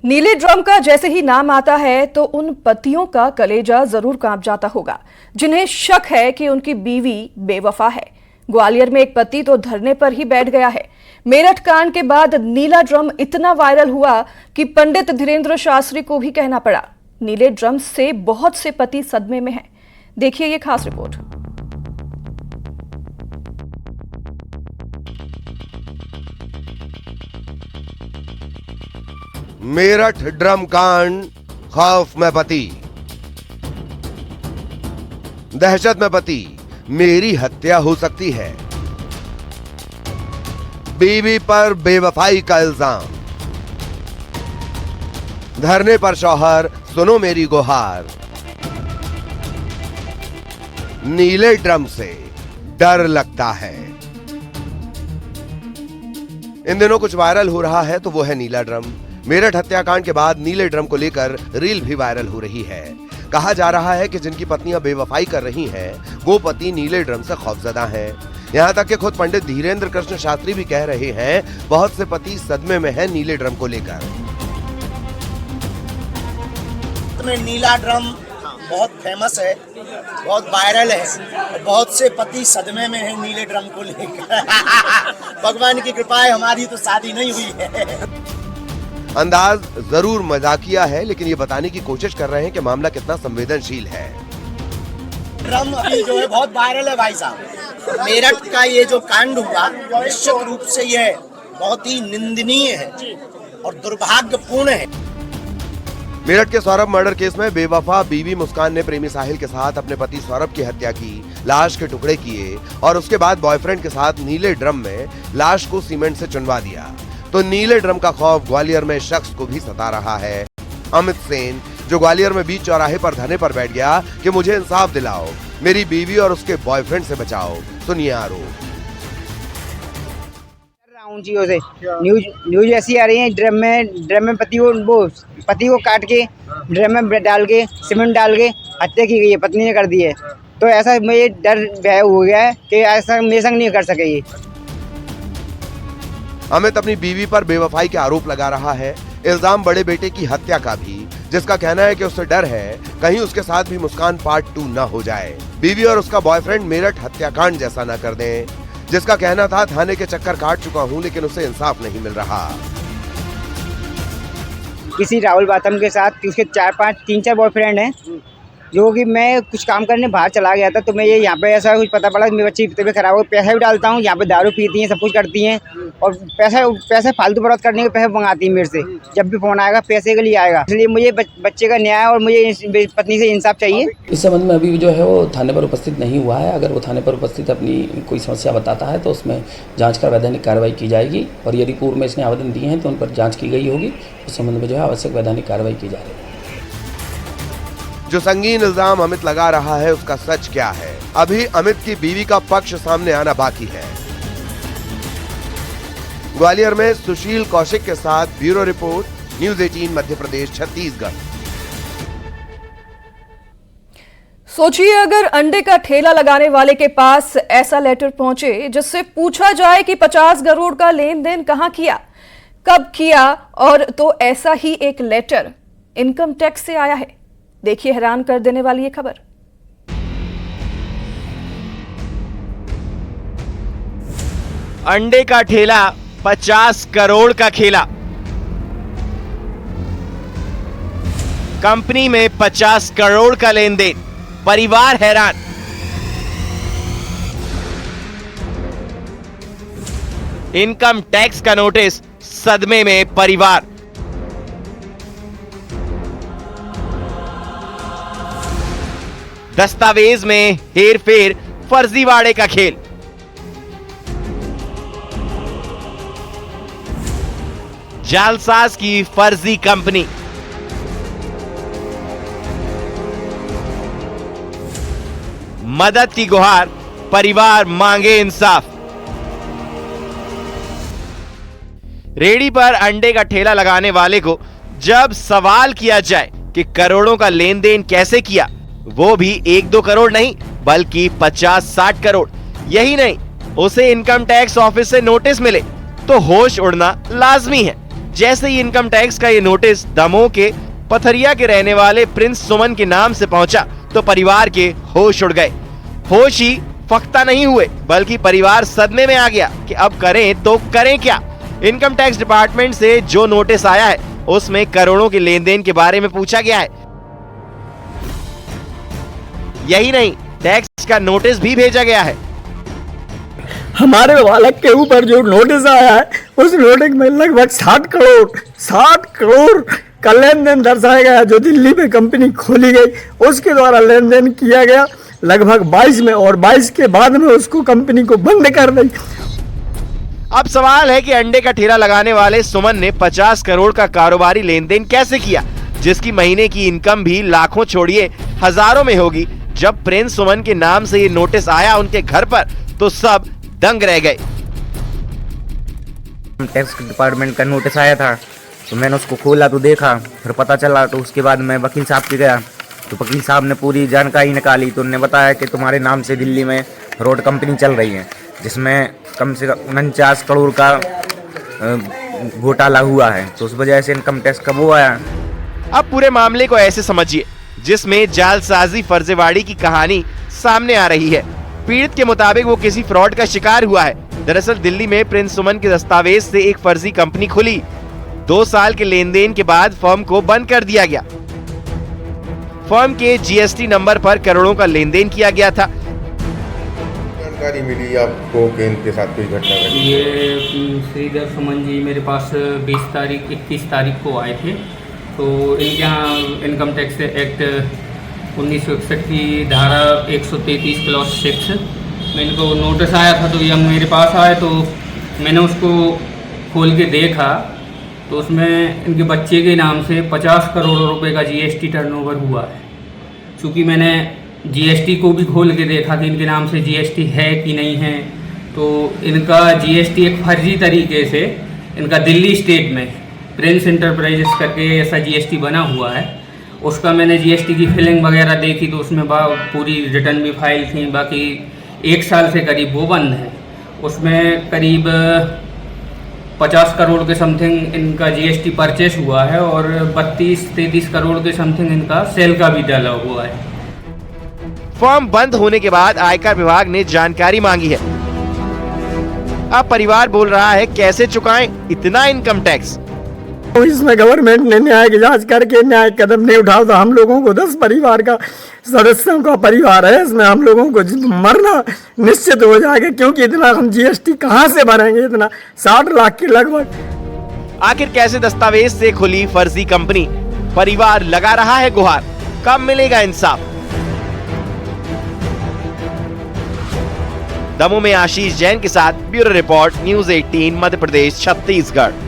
नीले ड्रम का जैसे ही नाम आता है तो उन पतियों का कलेजा जरूर कांप जाता होगा जिन्हें शक है कि उनकी बीवी बेवफा है। ग्वालियर में एक पति तो धरने पर ही बैठ गया है। मेरठ कांड के बाद नीला ड्रम इतना वायरल हुआ कि पंडित धीरेन्द्र शास्त्री को भी कहना पड़ा। नीले ड्रम से बहुत से पति सदमे में हैं। देखिए ये खास रिपोर्ट। मेरठ ड्रम कांड, खौफ में पति, दहशत में पति, मेरी हत्या हो सकती है। बीवी पर बेवफाई का इल्जाम, धरने पर शौहर, सुनो मेरी गुहार। नीले ड्रम से डर लगता है। इन दिनों कुछ वायरल हो रहा है तो वो है नीला ड्रम। मेरठ हत्याकांड के बाद नीले ड्रम को लेकर रील भी वायरल हो रही है। कहा जा रहा है कि जिनकी पत्नियां बेवफाई कर रही हैं, वो पति नीले ड्रम से खौफजदा हैं। यहाँ तक कि खुद पंडित धीरेन्द्र कृष्ण शास्त्री भी कह रहे हैं बहुत से पति सदमे में हैं नीले ड्रम को लेकर। नीला ड्रम बहुत फेमस है, बहुत वायरल है और बहुत से पति सदमे में हैं नीले ड्रम को लेकर। भगवान की कृपा है, हमारी तो शादी नहीं हुई है। अंदाज जरूर मजाकिया है, लेकिन ये बताने की कोशिश कर रहे हैं कि मामला कितना संवेदनशील है। ड्रम अभी जो है बहुत वायरल है भाई साहब। मेरठ का ये जो कांड हुआ निश्चित रूप से ये बहुत ही निंदनीय है और दुर्भाग्यपूर्ण है। मेरठ के सौरभ मर्डर केस में बेवफा बीवी मुस्कान ने प्रेमी साहिल के साथ अपने पति सौरभ की हत्या की, लाश के टुकड़े किए और उसके बाद बॉयफ्रेंड के साथ नीले ड्रम में लाश को सीमेंट से चुनवा दिया। तो नीले ड्रम का खौफ ग्वालियर में शख्स को भी सता रहा है। अमित सेन, जो ग्वालियर में बीच चौराहे पर धरने पर बैठ गया कि मुझे इंसाफ दिलाओ, मेरी बीवी और उसके बॉयफ्रेंड से बचाओ। सुनिए आरोप। से न्यूज ऐसी आ रही है, ड्रम में पति को काट के ड्रम में डाल के सीमेंट डाल के हत्या की गई है, पत्नी ने कर दी है। तो ऐसा मुझे डर भय हो गया है कि ऐसा मेरे संग नहीं कर सकेगी। अमित अपनी बीवी पर बेवफाई के आरोप लगा रहा है, इल्जाम बड़े बेटे की हत्या का भी, जिसका कहना है कि उसे डर है कहीं उसके साथ भी मुस्कान पार्ट 2 न हो जाए। बीवी और उसका बॉयफ्रेंड मेरठ हत्याकांड जैसा न कर दें, जिसका कहना था थाने के चक्कर काट चुका हूं लेकिन उसे इंसाफ नहीं मिल रहा। किसी राहुल बाथम के साथ उसके 3-4 बॉयफ्रेंड हैं, जो कि मैं कुछ काम करने बाहर चला गया था तो मैं ये यहाँ पे ऐसा कुछ पता पड़ा, मेरी बच्ची तबीयत खराब हो, पैसा भी डालता हूँ, यहाँ पे दारू पीती हैं, सब कुछ करती हैं और पैसा फालतू बर्बाद करने के पैसे मंगाती हैं मेरे से। जब भी फोन आएगा पैसे के लिए आएगा, इसलिए मुझे बच्चे का न्याय और मुझे पत्नी से इंसाफ चाहिए। इस संबंध में अभी जो है वो थाने पर उपस्थित नहीं हुआ है। अगर वो थाने पर उपस्थित अपनी कोई समस्या बताता है तो उसमें जाँच कर वैधानिक कार्रवाई की जाएगी और यदि पूर्व में इसने आवेदन दिए हैं तो उन पर जाँच की गई होगी। उस संबंध में जो है आवश्यक वैधानिक कार्रवाई की जा रही है। जो संगीन इल्जाम अमित लगा रहा है उसका सच क्या है, अभी अमित की बीवी का पक्ष सामने आना बाकी है। ग्वालियर में सुशील कौशिक के साथ bureau report, news 18 Madhya Pradesh Chhattisgarh. सोचिए अगर अंडे का ठेला लगाने वाले के पास ऐसा लेटर पहुंचे जिससे पूछा जाए कि 50 करोड़ का लेन देन कहां किया, कब किया, और तो ऐसा ही एक लेटर इनकम टैक्स से आया है। देखिए हैरान कर देने वाली ये खबर। अंडे का ठेला, 50 करोड़ का खेला। कंपनी में 50 करोड़ का लेन देन, परिवार हैरान। इनकम टैक्स का नोटिस, सदमे में परिवार। दस्तावेज में हेरफेर, फर्जीवाड़े का खेल। जालसाज की फर्जी कंपनी। मदद की गुहार, परिवार मांगे इंसाफ। रेडी पर अंडे का ठेला लगाने वाले को जब सवाल किया जाए कि करोड़ों का लेन देन कैसे किया, वो भी 1-2 करोड़ नहीं बल्कि 50-60 करोड़। यही नहीं, उसे इनकम टैक्स ऑफिस से नोटिस मिले तो होश उड़ना लाजमी है। जैसे ही इनकम टैक्स का ये नोटिस दमोह के पथरिया के रहने वाले प्रिंस सुमन के नाम से पहुंचा तो परिवार के होश उड़ गए। होश ही फख्ता नहीं हुए बल्कि परिवार सदमे में आ गया कि अब करें तो करें क्या। इनकम टैक्स डिपार्टमेंट से जो नोटिस आया है उसमें करोड़ों के लेन देन के बारे में पूछा गया है। यही नहीं, टैक्स का नोटिस भी भेजा गया है। हमारे बालक के ऊपर जो नोटिस आया है उस नोटिस में लगभग 60 करोड़ का लेन देन दर्शाया गया, जो दिल्ली में कंपनी खोली गई उसके द्वारा लेन देन किया गया लगभग 22 में, और 22 के बाद में उसको कंपनी को बंद कर दी। अब सवाल है कि अंडे का ठेला लगाने वाले सुमन ने 50 करोड़ का कारोबारी लेन देन कैसे किया, जिसकी महीने की इनकम भी लाखों छोड़िए हजारों में होगी। जब प्रिंस सुमन के नाम से ये नोटिस आया उनके घर पर तो सब दंग रह गए। टैक्स डिपार्टमेंट का नोटिस आया था तो मैंने उसको खोला तो देखा, फिर पता चला तो उसके बाद मैं वकील साहब के गया तो वकील साहब ने पूरी जानकारी निकाली तो उन्होंने बताया कि तुम्हारे नाम से दिल्ली में रोड कंपनी चल रही है जिसमें कम से कम 49 करोड़ का घोटाला हुआ है, तो उस वजह से इनकम टैक्स का वो आया। अब पूरे मामले को ऐसे समझिए जिसमें जालसाजी फर्जीवाड़ी की कहानी सामने आ रही है। पीड़ित के मुताबिक वो किसी फ्रॉड का शिकार हुआ है। दरअसल दिल्ली में प्रिंस सुमन के दस्तावेज से एक फर्जी कंपनी खुली। 2 साल के लेन देन के बाद फर्म को बंद कर दिया गया। फर्म के जीएसटी नंबर पर करोड़ों का लेन देन किया गया था। जानकारी मिली आपको कि इनके साथ कोई घटना घटी? ये श्रीधर सुमन जी मेरे पास 21 तारीख को आए थे, तो इनके यहाँ इनकम टैक्स एक्ट 1961 की धारा 133 क्लॉज 6 में इनको नोटिस आया था, तो ये मेरे पास आए तो मैंने उसको खोल के देखा तो उसमें इनके बच्चे के नाम से 50 करोड़ रुपए का जीएसटी टर्नओवर हुआ है। चूँकि मैंने जीएसटी को भी खोल के देखा कि इनके नाम से जीएसटी है कि नहीं है, तो इनका जीएसटी एक फर्जी तरीके से इनका दिल्ली स्टेट में प्रिंस इंटरप्राइजेस करके ऐसा जीएसटी बना हुआ है। उसका मैंने जीएसटी की फिलिंग वगैरह देखी तो उसमें पूरी रिटर्न भी फाइल थी। बाकी 1 साल से करीब वो बंद है। उसमें करीब 50 करोड़ के समथिंग इनका जीएसटी परचेस हुआ है और 32-33 करोड़ के समथिंग इनका सेल का भी डाला हुआ है। फर्म बंद होने के बाद आयकर विभाग ने जानकारी मांगी है। अब परिवार बोल रहा है कैसे चुकाएं इतना इनकम टैक्स। तो इसमें गवर्नमेंट ने न्याय की जांच करके न्याय कदम नहीं उठाओ तो हम लोगों को 10 परिवार का सदस्यों का परिवार है, इसमें हम लोगों को मरना निश्चित हो जाएगा, क्योंकि इतना हम जीएसटी कहाँ से भरेंगे, इतना 60 लाख के लगभग। आखिर कैसे दस्तावेज से खुली फर्जी कंपनी? परिवार लगा रहा है गुहार, कब मिलेगा इंसाफ? दमोह में आशीष जैन के साथ bureau report, news 18 Madhya Pradesh Chhattisgarh.